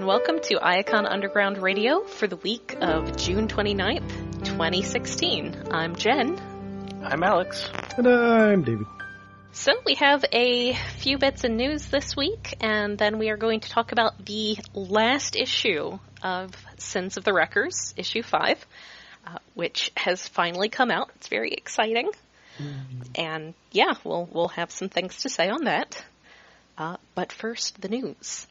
and welcome to Iacon Underground Radio for the week of June 29th, 2016. I'm Jen. I'm Alex. And I'm David. So we have a few bits of news this week, and then we are going to talk about the last issue of Sins of the Wreckers, issue 5, which has finally come out. It's very exciting. And yeah, we'll have some things to say on that. But first, the news.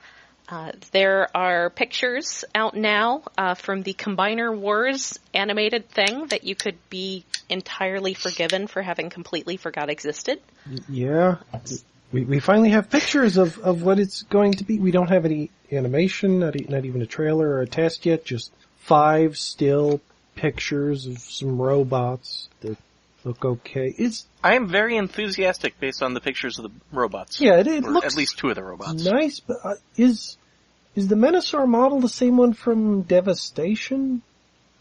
There are pictures out now from the Combiner Wars animated thing that you could be entirely forgiven for having completely forgot existed. Yeah. We finally have pictures of what it's going to be. We don't have any animation, not even a trailer or a test yet, just 5 still pictures of some robots that look okay. I am very enthusiastic based on the pictures of the robots. Yeah, it looks at least 2 of the robots. Nice, but is the Menasor model the same one from Devastation?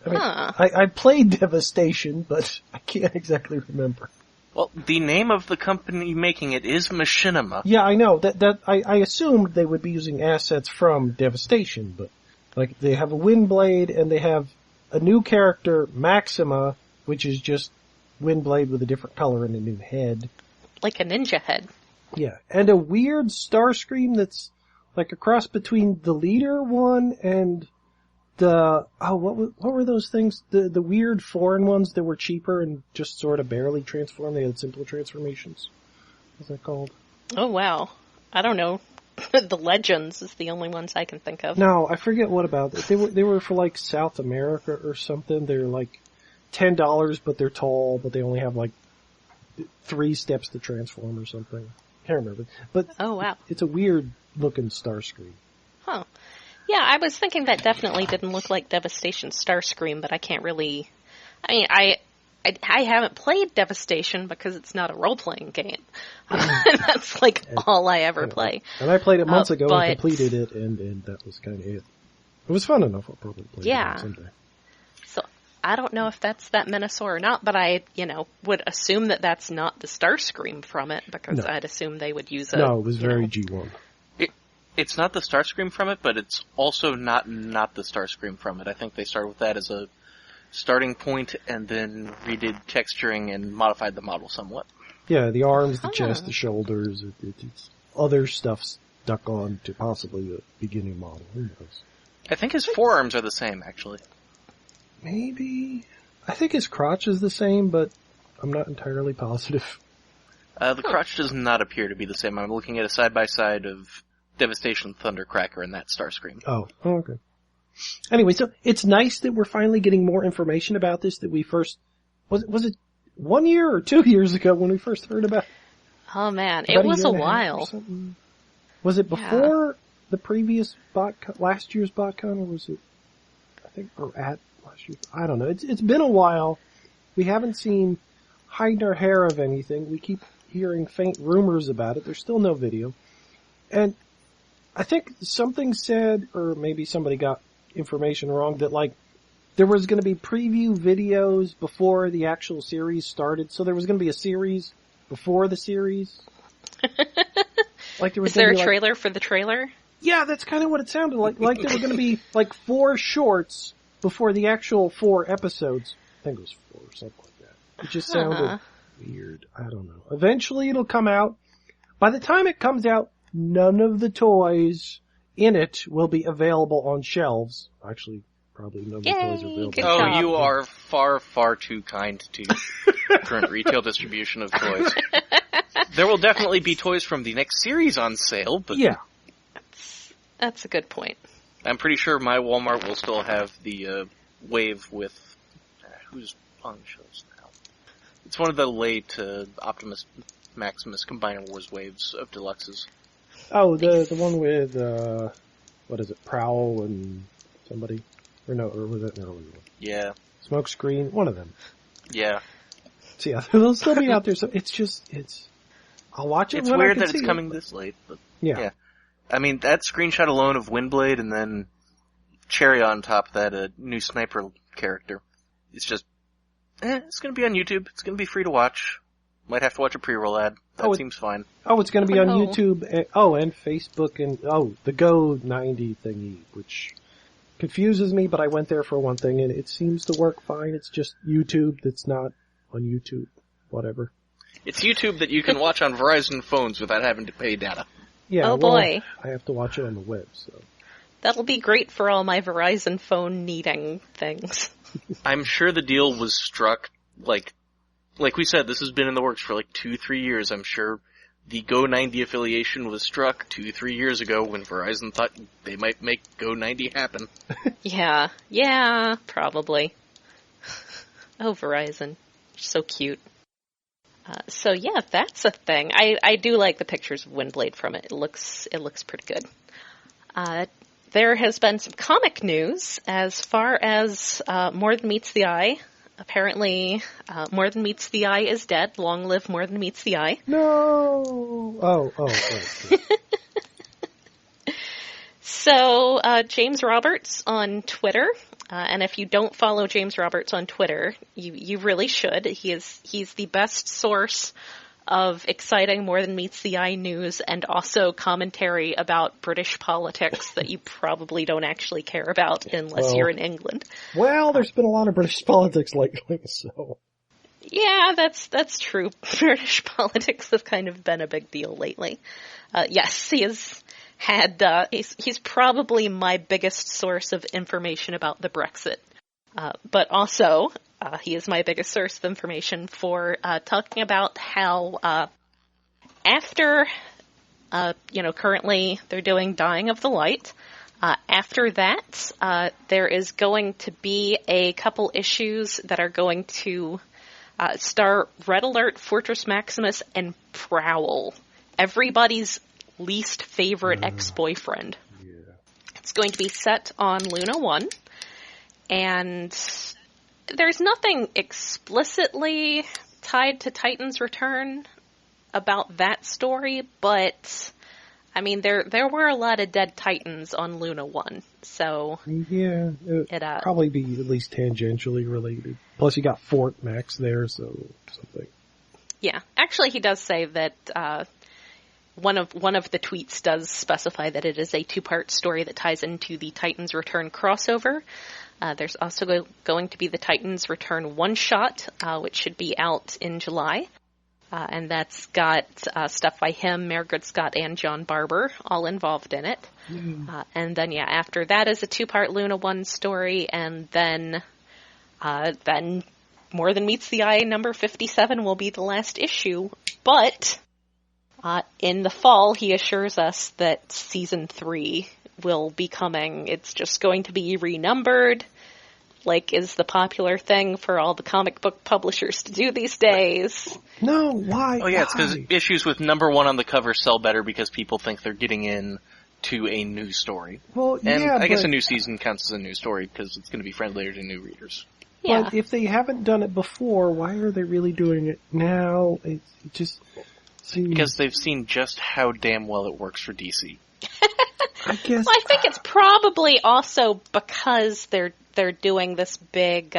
I mean, I played Devastation, but I can't exactly remember. Well, the name of the company making it is Machinima. Yeah, I know. I assumed they would be using assets from Devastation, but like they have a Windblade and they have a new character, Maxima, which is just Windblade with a different color and a new head. Like a ninja head. Yeah, and a weird Starscream that's like a cross between the leader one and the what were those things? The weird foreign ones that were cheaper and just sort of barely transformed. They had simple transformations. What's that called? Oh wow, I don't know. The Legends is the only ones I can think of. No, I forget what about it. They were for like South America or something. They're like $10, but they're tall, but they only have like 3 steps to transform or something. Can't remember. But oh wow, it's a weird looking Starscream. Huh. Yeah, I was thinking that definitely didn't look like Devastation Starscream, but I can't really. I mean, I haven't played Devastation because it's not a role-playing game. That's like all I ever play. And I played it months ago and completed it, and that was kind of it. It was fun enough. I'll probably play it someday. So I don't know if that's that Menasor or not, but I, would assume that that's not the Starscream from it because I'd assume they would use it. No, it was very G1. It's not the Starscream from it, but it's also not the Starscream from it. I think they started with that as a starting point and then redid texturing and modified the model somewhat. Yeah, the arms, the chest, the shoulders, it's other stuff stuck on to possibly the beginning model. Who knows? I think his forearms are the same, actually. Maybe. I think his crotch is the same, but I'm not entirely positive. The crotch does not appear to be the same. I'm looking at a side-by-side of Devastation Thundercracker and that Starscream. Oh, okay. Anyway, so it's nice that we're finally getting more information about this that we first... Was it 1 year or 2 years ago when we first heard about it? Oh man, it was a while. Was it before the previous last year's BotCon, or was it, I think, or at last year's? I don't know. It's been a while. We haven't seen hide nor hair of anything. We keep hearing faint rumors about it. There's still no video. And I think something said, or maybe somebody got information wrong, that like there was going to be preview videos before the actual series started. So there was going to be a series before the series. Like there was. Is there a trailer for the trailer? Yeah, that's kind of what it sounded like. Like there were going to be like 4 shorts before the actual 4 episodes. I think it was 4 or something like that. It just sounded weird. I don't know. Eventually it'll come out. By the time it comes out, none of the toys in it will be available on shelves. Actually, probably none of the toys are available. Oh, you are far, far too kind to current retail distribution of toys. There will definitely be toys from the next series on sale, but... Yeah. That's a good point. I'm pretty sure my Walmart will still have the wave with... who's on shows now? It's one of the late Optimus Maximus Combiner Wars waves of deluxes. Oh, the one with, what is it, Prowl and somebody? Or was that an earlier one? Yeah. Smokescreen, one of them. Yeah. So yeah, they'll still be out there, so I'll watch it It's when weird I can that it's see coming it. this late, but yeah. I mean, that screenshot alone of Windblade and then cherry on top that new sniper character, it's just, it's gonna be on YouTube, it's gonna be free to watch. Might have to watch a pre-roll ad. That seems fine. Oh, it's going to be on Oh. YouTube. And Facebook and, the Go 90 thingy, which confuses me, but I went there for one thing and it seems to work fine. It's just YouTube that's not on YouTube. Whatever. It's YouTube that you can watch on Verizon phones without having to pay data. Yeah, Oh, boy. I have to watch it on the web, so. That'll be great for all my Verizon phone needing things. I'm sure the deal was struck, like we said, this has been in the works for 2-3 years. I'm sure the Go 90 affiliation was struck 2-3 years ago when Verizon thought they might make Go 90 happen. Yeah, probably. Oh, Verizon. You're so cute. So yeah, that's a thing. I do like the pictures of Windblade from it. It looks pretty good. There has been some comic news as far as More Than Meets the Eye. Apparently, More Than Meets the Eye is dead. Long live More Than Meets the Eye. No! Oh. So, James Roberts on Twitter, and if you don't follow James Roberts on Twitter, you really should. He's the best source of exciting More Than Meets the Eye news and also commentary about British politics that you probably don't actually care about unless you're in England. Well, there's been a lot of British politics lately, so. Yeah, that's true. British politics have kind of been a big deal lately. Yes, he has had, he's probably my biggest source of information about the Brexit. But also, he is my biggest source of information for talking about how after, currently they're doing Dying of the Light. After that, there is going to be a couple issues that are going to star Red Alert, Fortress Maximus, and Prowl. Everybody's least favorite ex-boyfriend. Yeah. It's going to be set on Luna 1, and there's nothing explicitly tied to Titan's Return about that story, but I mean, there were a lot of dead Titans on Luna 1, so Yeah, it'd probably be at least tangentially related. Plus you got Fort Max there, so something. Yeah, actually he does say that one of the tweets does specify that it is a 2-part story that ties into the Titans Return crossover. There's also going to be the Titans Return one-shot, which should be out in July. And that's got stuff by him, Margaret Scott, and John Barber all involved in it. And then, after that is a 2-part Luna 1 story, and then More Than Meets the Eye number 57 will be the last issue. But in the fall, he assures us that Season 3 will be coming. It's just going to be renumbered, like is the popular thing for all the comic book publishers to do these days. No, why? Oh yeah, it's because issues with number 1 on the cover sell better because people think they're getting in to a new story. Well, and I guess a new season counts as a new story because it's going to be friendlier to new readers. Yeah. But if they haven't done it before, why are they really doing it now? It just seems... Because they've seen just how damn well it works for DC. I guess... Well, I think it's probably also because they're doing this big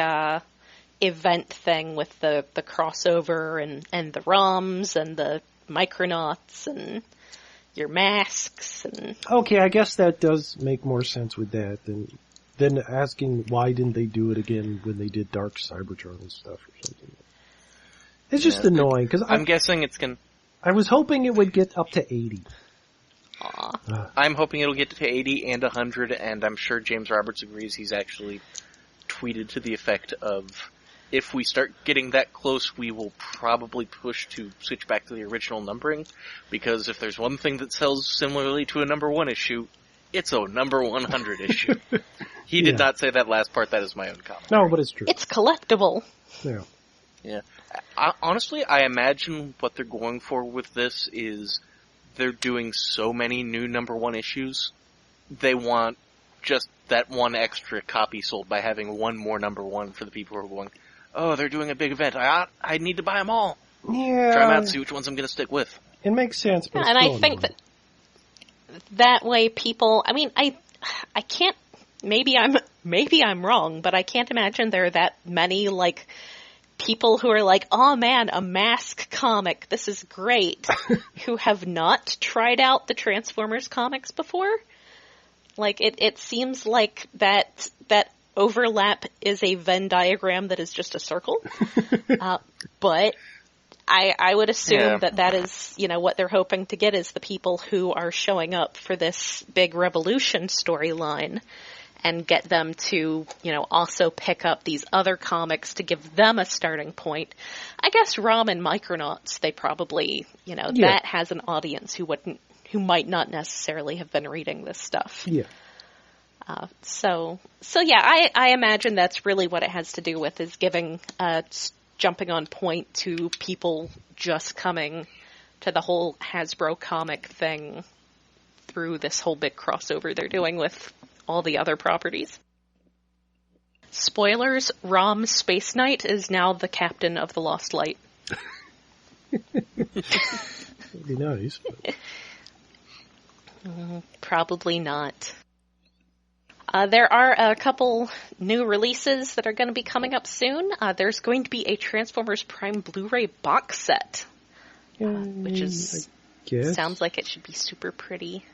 event thing with the crossover and the ROMs and the Micronauts and your masks and... Okay, I guess that does make more sense with that than asking why didn't they do it again when they did Dark Cybertron and stuff or something. It's just annoying, because I'm guessing it's going to... I was hoping it would get up to 80. I'm hoping it'll get to 80 and 100, and I'm sure James Roberts agrees. He's actually tweeted to the effect of, if we start getting that close, we will probably push to switch back to the original numbering, because if there's one thing that sells similarly to a number 1 issue, it's a number 100 issue. He did not say that last part. That is my own comment. No, but it's true. It's collectible. Yeah. Honestly, I imagine what they're going for with this is they're doing so many new number 1 issues, they want just that one extra copy sold by having one more number 1 for the people who are going, oh, they're doing a big event. I need to buy them all. Yeah. Try them out and see which ones I'm going to stick with. It makes sense, but and I think that way people, I mean, I can't, maybe I'm wrong, but I can't imagine there are that many, like, people who are like, oh man, a Mask comic, this is great, who have not tried out the Transformers comics before. Like, it seems like that overlap is a Venn diagram that is just a circle. But I would assume that is, what they're hoping to get is the people who are showing up for this big Revolution storyline and get them to, also pick up these other comics to give them a starting point. I guess ROM and Micronauts, they probably, that has an audience who might not necessarily have been reading this stuff. Yeah. So yeah, I imagine that's really what it has to do with, is giving jumping on point to people just coming to the whole Hasbro comic thing through this whole big crossover they're doing with all the other properties. Spoilers, Rom Space Knight is now the captain of the Lost Light. That'd be nice. Probably not. There are a couple new releases that are going to be coming up soon. There's going to be a Transformers Prime Blu-ray box set, which sounds like it should be super pretty.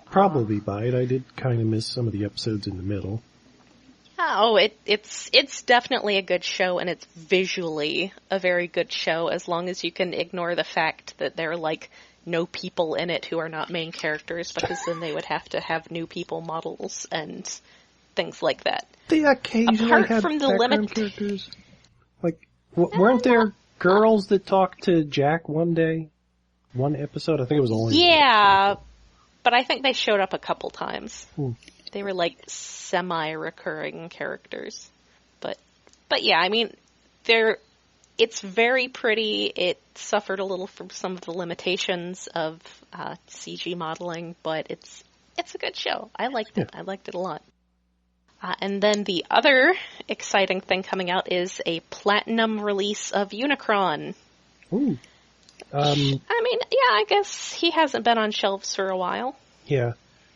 Probably buy it. I did kind of miss some of the episodes in the middle. Oh, it's definitely a good show, and it's visually a very good show, as long as you can ignore the fact that there are, no people in it who are not main characters, because then they would have to have new people models and things like that. They occasionally have background characters. Weren't there girls that talked to Jack one day? One episode? I think it was only one. But I think they showed up a couple times. They were semi-recurring characters. But yeah, it's very pretty. It suffered a little from some of the limitations of CG modeling, but it's a good show. I liked it. I liked it a lot. And then the other exciting thing coming out is a platinum release of Unicron. Ooh. I guess he hasn't been on shelves for a while. Yeah.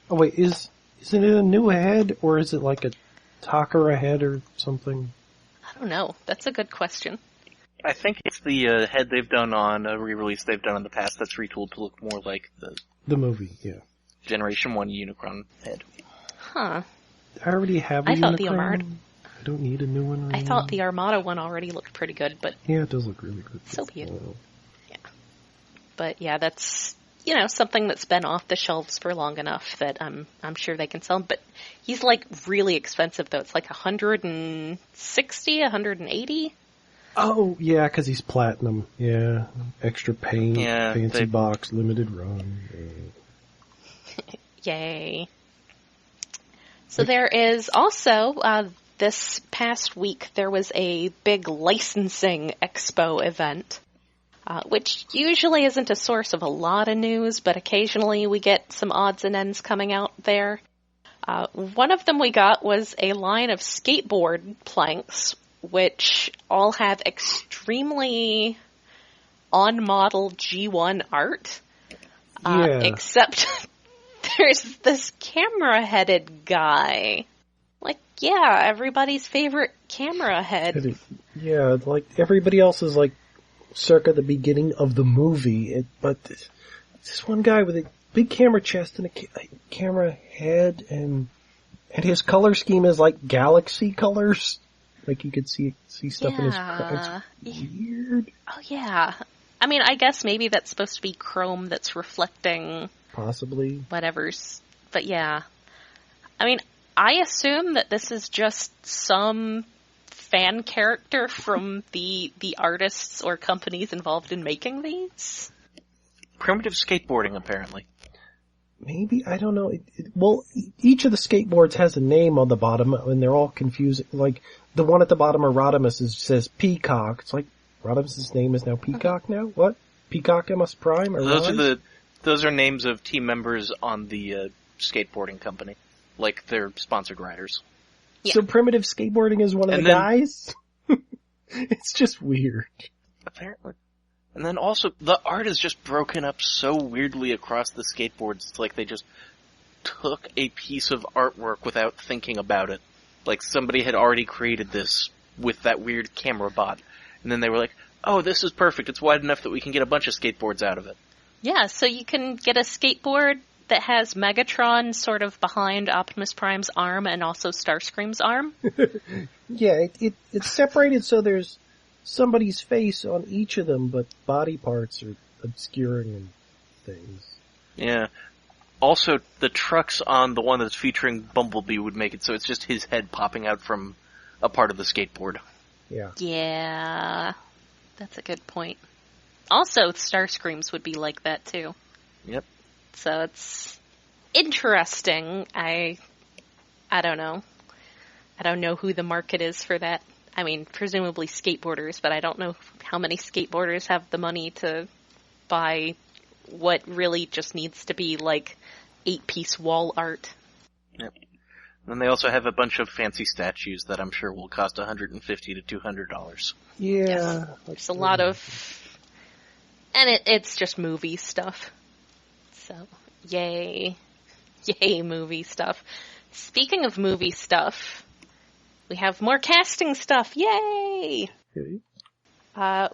Oh wait, isn't it a new head, or is it like a Takara head or something? I don't know. That's a good question. I think it's the head they've done on a re-release they've done in the past that's retooled to look more like the movie, yeah. Generation 1 Unicron head. Huh. I already have a Unicron. Thought the Armada. I don't need a new one. I thought the Armada one already looked pretty good, but... Yeah, it does look really good. So be it. Yeah. But yeah, that's, something that's been off the shelves for long enough that I'm sure they can sell him. But he's, really expensive, though. It's $160, $180. Oh, yeah, because he's platinum. Yeah. Extra paint, fancy box, limited run. Yay. So there is also, this past week, there was a big licensing expo event, which usually isn't a source of a lot of news, but occasionally we get some odds and ends coming out there. One of them we got was a line of skateboard planks, which all have extremely on-model G1 art, except there's this camera-headed guy. Everybody's favorite camera head. Yeah, everybody else is circa the beginning of the movie, but this one guy with a big camera chest and a camera head, and his color scheme is galaxy colors. You could see stuff in his crowd. It's weird. Oh, yeah. I guess maybe that's supposed to be chrome that's reflecting... Possibly. Whatever's... But yeah. I assume that this is just some fan character from the artists or companies involved in making these. Primitive skateboarding, apparently. Maybe, I don't know. Each of the skateboards has a name on the bottom, and they're all confusing. The one at the bottom of Rodimus says Peacock. It's Rodimus's name is now Peacock now? What? Peacock MS Prime? Those are names of team members on the skateboarding company. They're sponsored riders. Yeah. So Primitive Skateboarding is one of the guys? It's just weird. Apparently. And then also, the art is just broken up so weirdly across the skateboards. It's like they just took a piece of artwork without thinking about it. Somebody had already created this with that weird camera bot. And then they were like, oh, this is perfect. It's wide enough that we can get a bunch of skateboards out of it. Yeah, so you can get a skateboard that has Megatron sort of behind Optimus Prime's arm and also Starscream's arm. Yeah, it's separated so there's somebody's face on each of them, but body parts are obscuring and things. Yeah. Also, the trucks on the one that's featuring Bumblebee would make it so it's just his head popping out from a part of the skateboard. Yeah. Yeah, that's a good point. Also, Starscream's would be like that, too. Yep. So it's interesting. I don't know. I don't know who the market is for that. I mean, presumably skateboarders, but I don't know how many skateboarders have the money to buy what really just needs to be like 8-piece wall art. Yep. And they also have a bunch of fancy statues that I'm sure will cost $150 to $200. Yeah. Yes. There's a lot of... And it's just movie stuff. So, yay. Yay, movie stuff. Speaking of movie stuff, we have more casting stuff. Yay! Okay.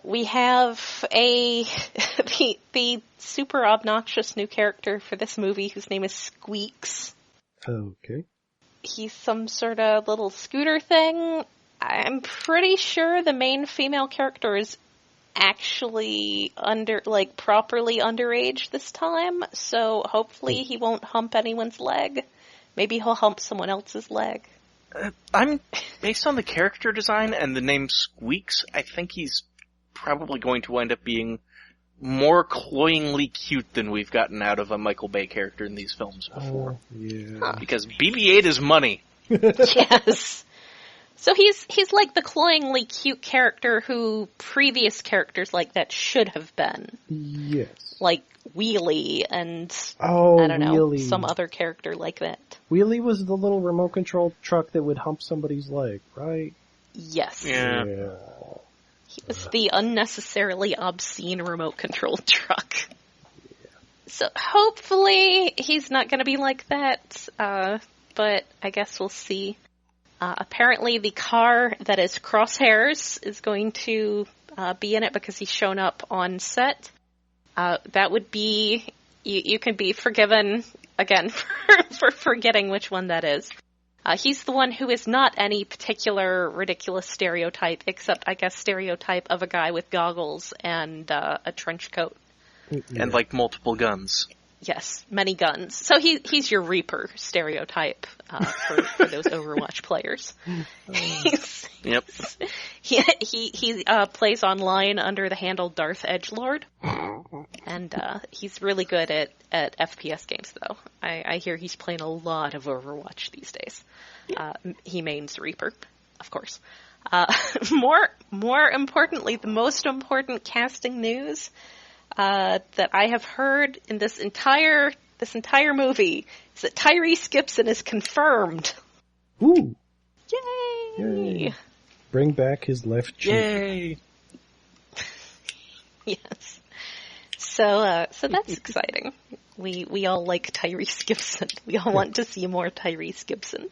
We have the super obnoxious new character for this movie whose name is Squeaks. Okay. He's some sort of little scooter thing. I'm pretty sure the main female character is actually properly underage this time, so hopefully he won't hump anyone's leg. Maybe he'll hump someone else's leg. Based on the character design and the name Squeaks, I think he's probably going to wind up being more cloyingly cute than we've gotten out of a Michael Bay character in these films before. Yeah. Huh. Because BB-8 is money. Yes. So he's like the cloyingly cute character who previous characters like that should have been. Yes. Like Wheelie and, I don't know, Wheelie. some other character like that. Wheelie was the little remote control truck that would hump somebody's leg, right? Yes. Yeah. He was the unnecessarily obscene remote control truck. Yeah. So hopefully he's not going to be like that, but I guess we'll see. Apparently the car that is Crosshairs is going to be in it because he's shown up on set. That would be... You can be forgiven, again, for forgetting which one that is. He's the one who is not any particular ridiculous stereotype, except, I guess, stereotype of a guy with goggles and a trench coat. Yeah. And, multiple guns. Yes, many guns. So he's your Reaper stereotype for those Overwatch players. Yep. He plays online under the handle Darth Edgelord, and he's really good at FPS games. Though I hear he's playing a lot of Overwatch these days. He mains Reaper, of course. More importantly, the most important casting news that I have heard in this entire movie is that Tyrese Gibson is confirmed. Ooh. Yay! Bring back his left cheek. Yay! Yes. So that's exciting. We all like Tyrese Gibson. We all want to see more Tyrese Gibson.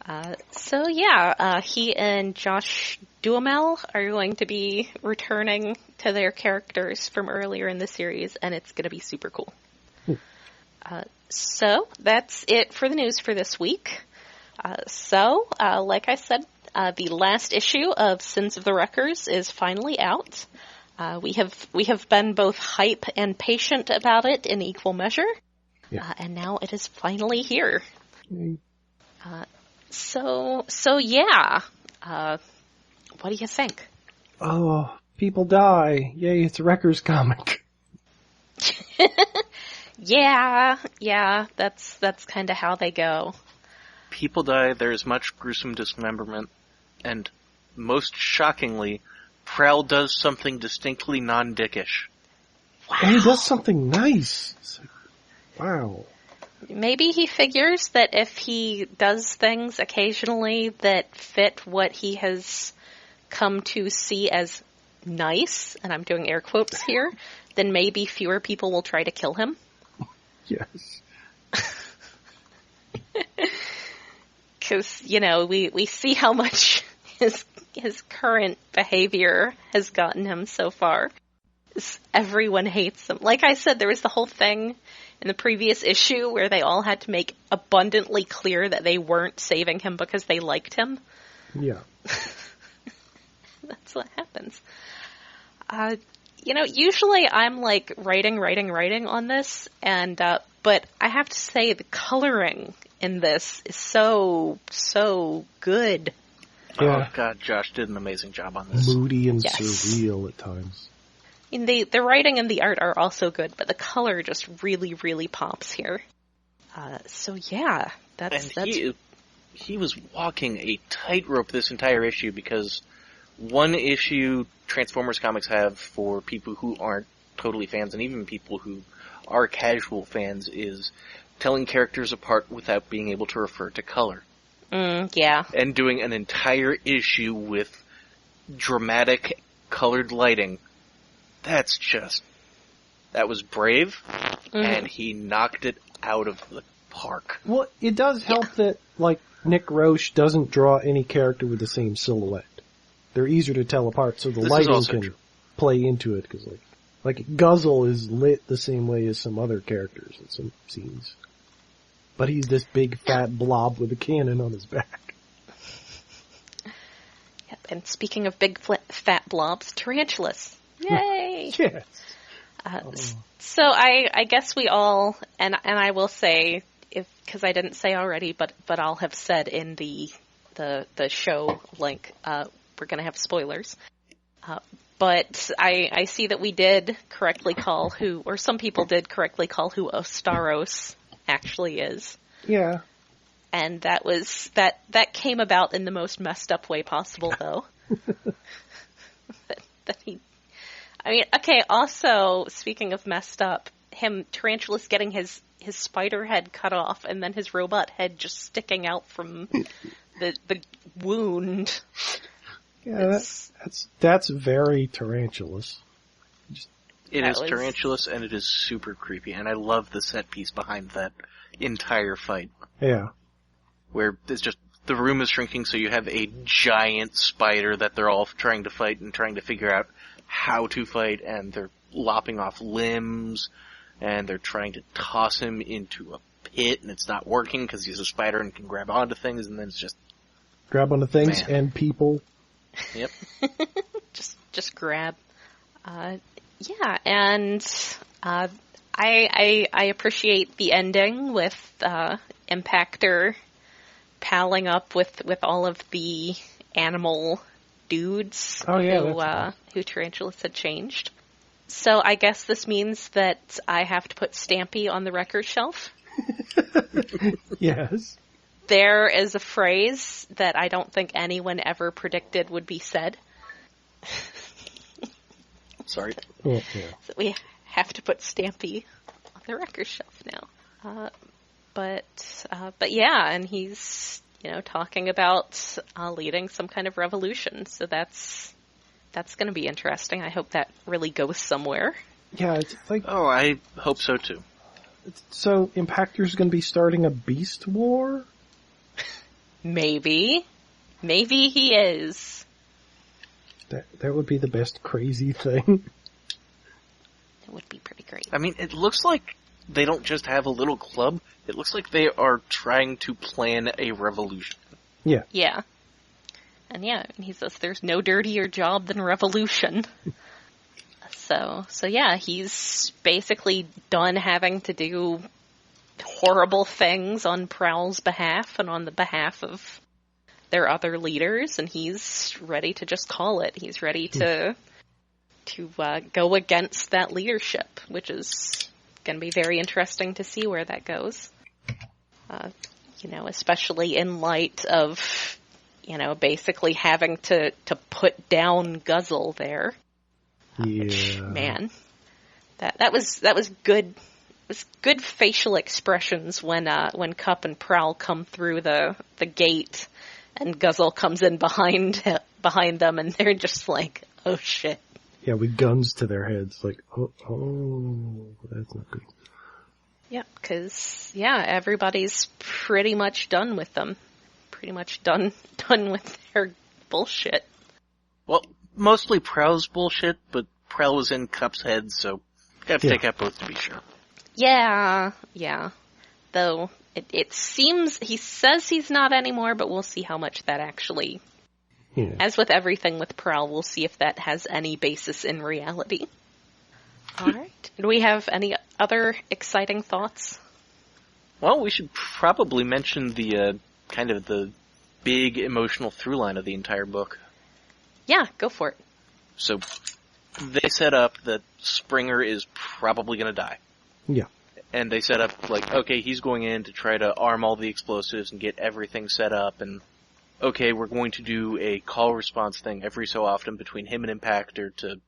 Oh, yeah. He and Josh Duhamel are going to be returning to their characters from earlier in the series, and it's going to be super cool. So that's it for the news for this week. Like I said, the last issue of Sins of the Wreckers is finally out. We have been both hype and patient about it in equal measure, and now it is finally here. So yeah. What do you think? Oh, people die. Yay, it's a Wreckers comic. Yeah, that's kind of how they go. People die, there is much gruesome dismemberment, and most shockingly, Prowl does something distinctly non-dickish. Wow. And he does something nice. It's like, wow. Maybe he figures that if he does things occasionally that fit what he has come to see as nice, and I'm doing air quotes here, then maybe fewer people will try to kill him. Yes. Because, we see how much his current behavior has gotten him so far. Everyone hates him. Like I said, there was the whole thing in the previous issue where they all had to make abundantly clear that they weren't saving him because they liked him. Yeah. That's what happens. Usually I'm like writing on this, and but I have to say the coloring in this is so good. Yeah. Oh God, Josh did an amazing job on this. Moody and Yes. surreal at times. And the writing and the art are also good, but the color just really, really pops here. So yeah, that's he was walking a tightrope this entire issue, because one issue Transformers comics have for people who aren't totally fans, and even people who are casual fans, is telling characters apart without being able to refer to color. Yeah. And doing an entire issue with dramatic colored lighting. That was brave, and he knocked it out of the park. Well, it does help that, like, Nick Roche doesn't draw any character with the same silhouette. They're easier to tell apart, so the lighting can play into it, because, like Guzzle is lit the same way as some other characters in some scenes. But he's this big fat blob with a cannon on his back. Yep. And speaking of big fat blobs, tarantulas. Yay! Yes. So I guess we all, and I will say, because I didn't say already, but I'll have said in the show link, we're going to have spoilers. But I see that we did correctly call or some people did correctly call who Ostaros actually is. Yeah. And that came about in the most messed up way possible, though. Also, speaking of messed up, Tarantulas getting his spider head cut off and then his robot head just sticking out from the wound. Yeah, that's very Tarantulas. It is Tarantulas, and it is super creepy, and I love the set piece behind that entire fight. Yeah. Where it's just, the room is shrinking, so you have a giant spider that they're all trying to fight and trying to figure out how to fight, and they're lopping off limbs, and they're trying to toss him into a pit, and it's not working because he's a spider and can grab onto things, and then it's just... Grab onto things and people. Yep. just grab. Yeah, and I appreciate the ending with Impactor palling up with all of the animal dudes who Tarantulas had changed. So I guess this means that I have to put Stampy on the record shelf. Yes. There is a phrase that I don't think anyone ever predicted would be said. Sorry. Oh, yeah. So we have to put Stampy on the record shelf now. But yeah, and he's, talking about leading some kind of revolution. So that's going to be interesting. I hope that really goes somewhere. Yeah, it's like... Oh, I hope so too. So Impactor's going to be starting a beast war? Maybe. Maybe he is. That would be the best crazy thing. It would be pretty great. I mean, it looks like they don't just have a little club. It looks like they are trying to plan a revolution. Yeah. Yeah. And he says there's no dirtier job than revolution. So yeah, he's basically done having to do horrible things on Prowl's behalf and on the behalf of their other leaders, and he's ready to just call it. He's ready to go against that leadership, which is going to be very interesting to see where that goes. Especially in light of, basically having to put down Guzzle there. Yeah. Which, man, that was good. It was good facial expressions when Cup and Prowl come through the gate, and Guzzle comes in behind them, and they're just like, "Oh shit!" Yeah, with guns to their heads, like, oh, that's not good. Yeah, because everybody's pretty much done with them. Pretty much done with their bullshit. Well, mostly Prowl's bullshit, but Prowl was in Cup's head, so gotta take out both to be sure. Yeah. Though, it seems, he says he's not anymore, but we'll see how much that actually, as with everything with Prowl, we'll see if that has any basis in reality. Alright. Do we have any other exciting thoughts? Well, we should probably mention the, kind of the big emotional through line of the entire book. Yeah, go for it. So, they set up that Springer is probably gonna die. Yeah. And they set up, like, okay, he's going in to try to arm all the explosives and get everything set up, and okay, we're going to do a call response thing every so often between him and Impactor to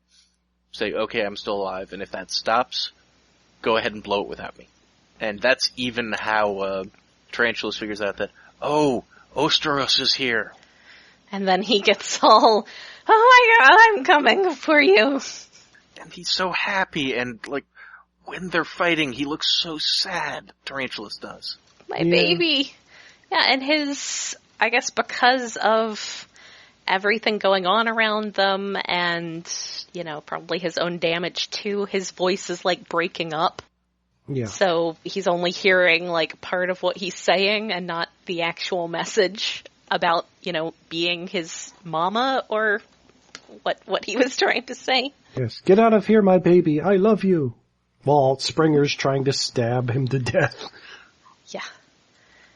say, okay, I'm still alive, and if that stops, go ahead and blow it without me. And that's even how Tarantulas figures out that, oh, Osteros is here. And then he gets all, oh my god, I'm coming for you. And he's so happy, and, like, when they're fighting, he looks so sad, Tarantulas does. My baby. Yeah, and his, I guess because of everything going on around them and, you know, probably his own damage too, his voice is like breaking up. Yeah. So he's only hearing like part of what he's saying and not the actual message about, you know, being his mama or what he was trying to say. Yes. Get out of here, my baby. I love you. While Springer's trying to stab him to death. Yeah.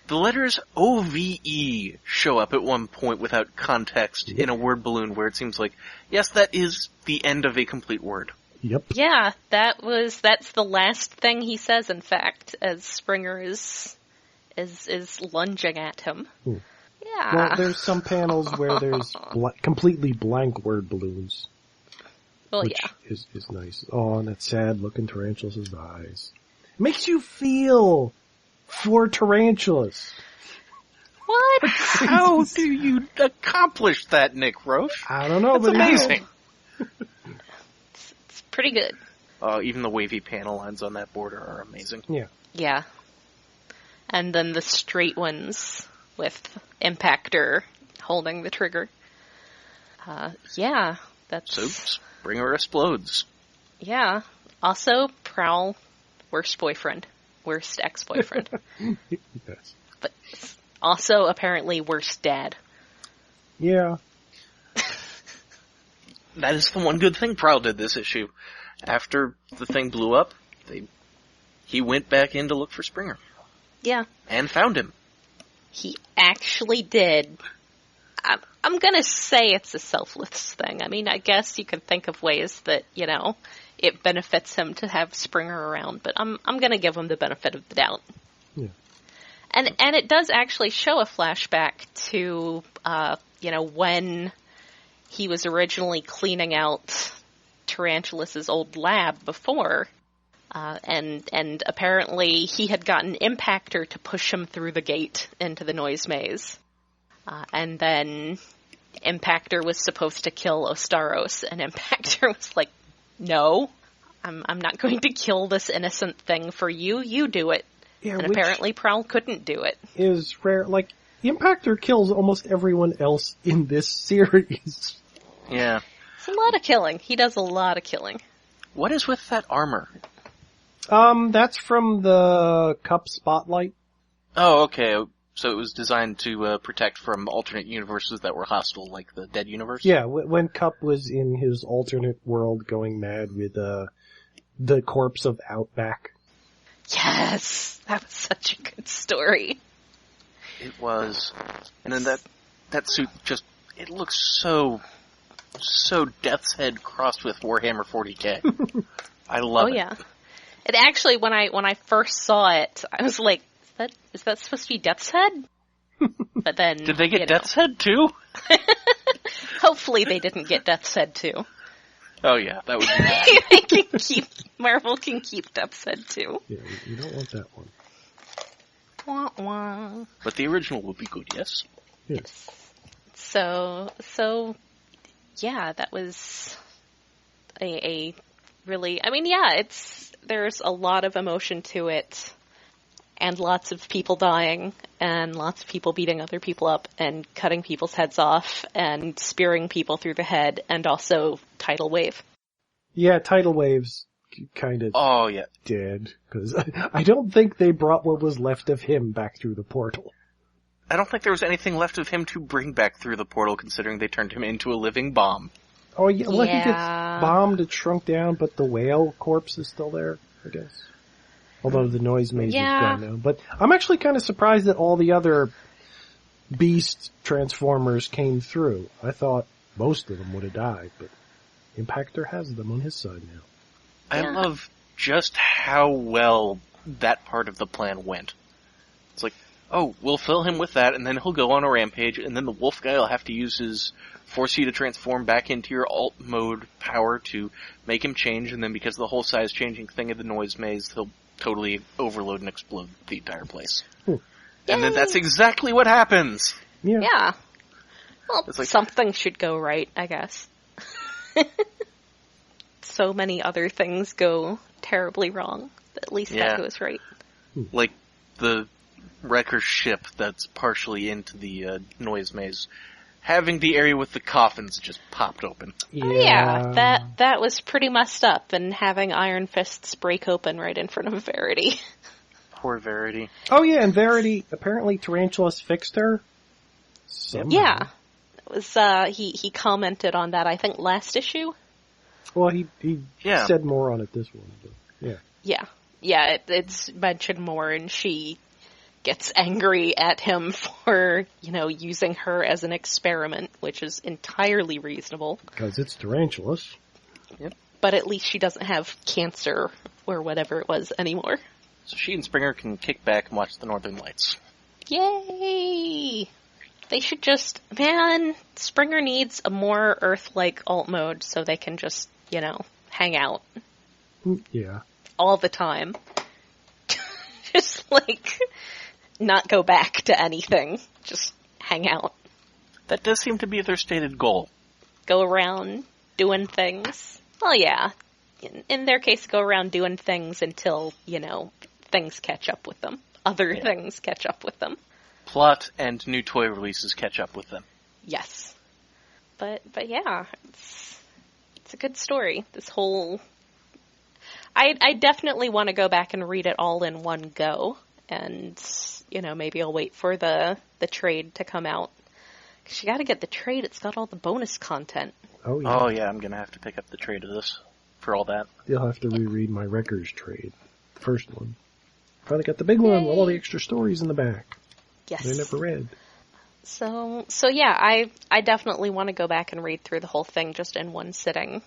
The letters OVE show up at one point without context in a word balloon where it seems like, yes, that is the end of a complete word. Yep. Yeah, that's the last thing he says, in fact, as Springer is lunging at him. Ooh. Yeah. Well, there's some panels where there's completely blank word balloons. Well, which yeah. is nice. Oh, and that sad look in Tarantulas' eyes. It makes you feel for Tarantulas. What? How do you accomplish that, Nick Roche? I don't know, That's but amazing. It's pretty good. Even the wavy panel lines on that border are amazing. Yeah. Yeah. And then the straight ones with Impactor holding the trigger. Yeah, that's... So, Springer explodes. Yeah. Also, Prowl, worst boyfriend. Worst ex-boyfriend. Yes. But also, apparently, worst dad. Yeah. That is the one good thing Prowl did this issue. After the thing blew up, he went back in to look for Springer. Yeah. And found him. He actually did. I'm gonna say it's a selfless thing. I mean, I guess you could think of ways that, you know, it benefits him to have Springer around, but I'm gonna give him the benefit of the doubt. Yeah. And it does actually show a flashback to, you know, when he was originally cleaning out Tarantulas' old lab before, and apparently he had gotten Impactor to push him through the gate into the noise maze. And then Impactor was supposed to kill Osteros, and Impactor was like, no, I'm not going to kill this innocent thing for you, you do it. Yeah, and apparently Prowl couldn't do it. Is rare, like, Impactor kills almost everyone else in this series. Yeah. It's a lot of killing. He does a lot of killing. What is with that armor? That's from the Cup Spotlight. Oh, okay. So it was designed to protect from alternate universes that were hostile, like the Dead universe? Yeah, when Cup was in his alternate world going mad with the corpse of Outback. Yes! That was such a good story. It was. And then that suit just, it looks so Death's Head crossed with Warhammer 40k. I love it. Oh yeah. It actually, when I first saw it, I was like, is that supposed to be Death's Head? But then, did they get Death's Head too? Hopefully they didn't get Death's Head too. Oh yeah, that would be Marvel can keep Death's Head too. Yeah, you don't want that one. Wah, wah. But the original would be good, yes? Yes. So, yeah, that was a really, I mean, yeah, there's a lot of emotion to it. and lots of people dying, and lots of people beating other people up, and cutting people's heads off, and spearing people through the head, and also tidal wave. Yeah, tidal waves kind of dead, because I don't think they brought what was left of him back through the portal. I don't think there was anything left of him to bring back through the portal, considering they turned him into a living bomb. Oh, yeah, well, he gets bombed and shrunk down, but the whale corpse is still there, I guess. Although the noise maze is gone now. But I'm actually kind of surprised that all the other beast transformers came through. I thought most of them would have died, but Impactor has them on his side now. I love just how well that part of the plan went. It's like, oh, we'll fill him with that, and then he'll go on a rampage, and then the wolf guy will have to use his force you to transform back into your alt mode power to make him change, and then because of the whole size changing thing of the noise maze, he'll totally overload and explode the entire place. And then that's exactly what happens. Yeah. Well, like, something should go right, I guess. So many other things go terribly wrong, but at least that goes right. Like the wrecker ship that's partially into the noise maze. Having the area with the coffins just popped open. Yeah, that was pretty messed up, and having Iron Fists break open right in front of Verity. Poor Verity. Oh yeah, and Verity, apparently Tarantulas fixed her. Somehow. Yeah. It was, he commented on that, I think, last issue. Well, he said more on it this one. But Yeah, it's mentioned more, and she gets angry at him for, using her as an experiment, which is entirely reasonable. Because it's Tarantulas. Yep. But at least she doesn't have cancer or whatever it was anymore. So she and Springer can kick back and watch the Northern Lights. Yay! They should just... Man, Springer needs a more Earth-like alt mode so they can just, hang out. Yeah. All the time. Just, not go back to anything. Just hang out. That does seem to be their stated goal. Go around doing things. Well, yeah. In their case, go around doing things until, things catch up with them. Other things catch up with them. Plot and new toy releases catch up with them. Yes. But yeah, it's a good story. This whole... I definitely want to go back and read it all in one go. And, maybe I'll wait for the trade to come out. Because you gotta get the trade, it's got all the bonus content. Oh, yeah. Oh, yeah, I'm gonna have to pick up the trade of this for all that. You'll have to reread my Wreckers trade. The first one. Finally got the big one with all the extra stories in the back. Yes. I never read. So yeah, I definitely want to go back and read through the whole thing just in one sitting.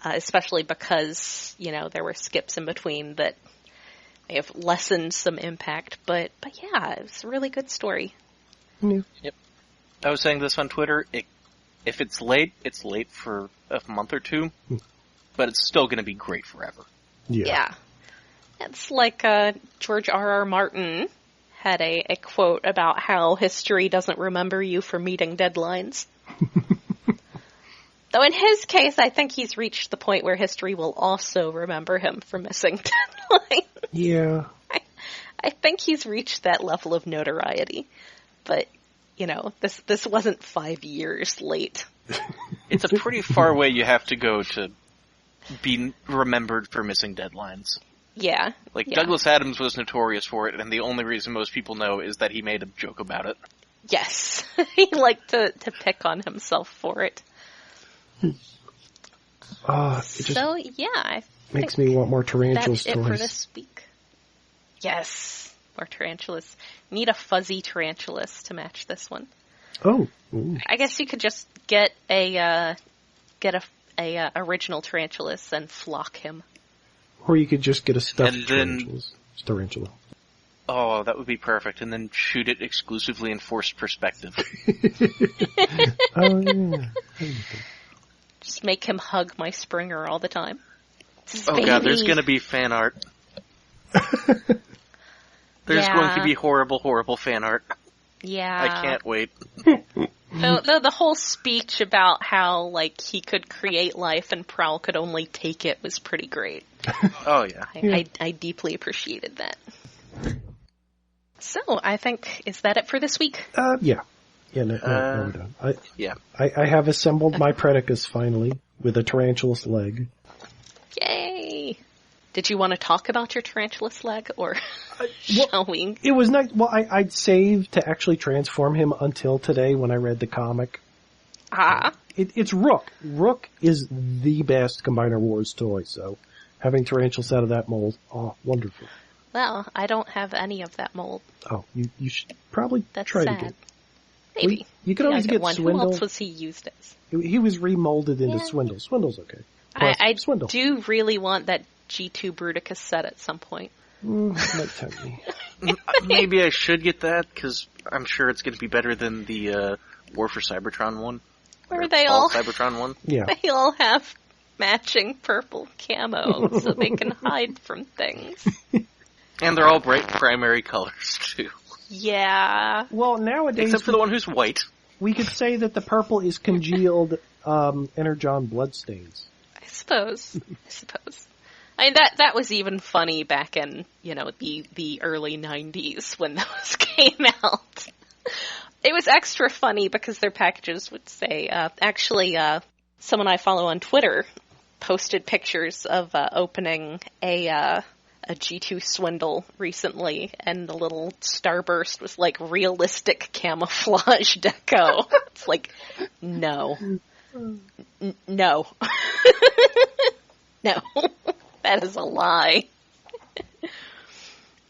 Especially because, there were skips in between that may have lessened some impact. But yeah, it was a really good story. Yeah. Yep. I was saying this on Twitter. If it's late for a month or two, but it's still going to be great forever. Yeah. It's like George R.R. Martin had a quote about how history doesn't remember you for meeting deadlines. Though in his case, I think he's reached the point where history will also remember him for missing deadlines. Yeah. I think he's reached that level of notoriety. But, this wasn't 5 years late. It's a pretty far way you have to go to be remembered for missing deadlines. Yeah. Douglas Adams was notorious for it, and the only reason most people know is that he made a joke about it. Yes. He liked to pick on himself for it. It makes me want more Tarantulas that's toys. It for this week. Yes, more Tarantulas. Need a fuzzy Tarantulas to match this one. Oh, ooh. I guess you could just get a original Tarantulas and flock him. Or you could just get a stuffed tarantula. Oh, that would be perfect. And then shoot it exclusively in forced perspective. Oh yeah. Just make him hug my Springer all the time. Oh god, there's gonna be fan art. There's going to be horrible, horrible fan art. Yeah. I can't wait. The whole speech about how, he could create life and Prowl could only take it was pretty great. Oh, yeah. I deeply appreciated that. So, I think, is that it for this week? Yeah. Yeah, no, we're done. Yeah. I have assembled my Predicus finally, with a tarantulas leg. Yay! Did you want to talk about your tarantulas leg, or shall we? It was nice. Well, I'd saved to actually transform him until today when I read the comic. Ah. It's Rook. Rook is the best Combiner Wars toy, so having tarantulas out of that mold, wonderful. Well, I don't have any of that mold. Oh, you should probably That's try sad. to get. Maybe. Well, you could always get one. Swindle. Who else was he used as? He was remolded into Swindle. Swindle's okay. Plus, I Swindle. do really want that G2 Bruticus set at some point. Might tempt me. Maybe I should get that, because I'm sure it's going to be better than the War for Cybertron one. Where they all Cybertron one. Yeah. They all have matching purple camo so they can hide from things. And they're all bright primary colors, too. Yeah. Well, nowadays... Except for the one who's white. We could say that the purple is congealed Energon bloodstains. I suppose. I mean, that was even funny back in, the early 90s when those came out. It was extra funny because their packages would say, someone I follow on Twitter posted pictures of opening a G2 Swindle recently, and the little starburst was like realistic camouflage deco. It's like, no. No. No. That is a lie.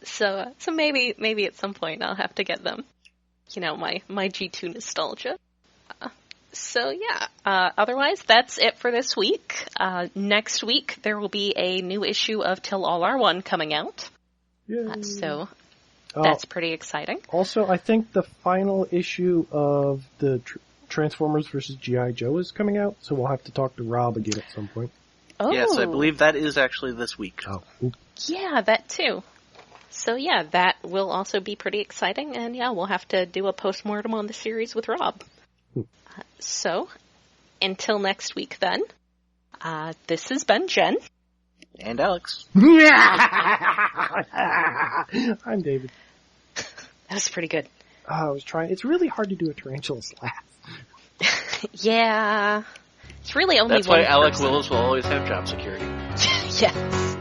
So maybe at some point I'll have to get them. My G2 nostalgia. Otherwise, that's it for this week. Next week, there will be a new issue of Till All Are One coming out. So that's pretty exciting. Also, I think the final issue of the Transformers vs. G.I. Joe is coming out, so we'll have to talk to Rob again at some point. Oh. Yes, I believe that is actually this week. Oh. Yeah, that too. So that will also be pretty exciting, and we'll have to do a postmortem on the series with Rob. So, until next week then, this has been Jen. And Alex. I'm David. That was pretty good. I was trying. It's really hard to do a tarantula's laugh. Yeah. It's really only That's one why Alec person. Willis will always have job security. Yes.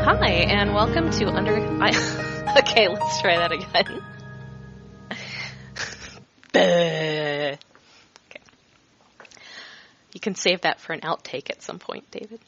Hi, and welcome to Okay, let's try that again. Okay. You can save that for an outtake at some point, David.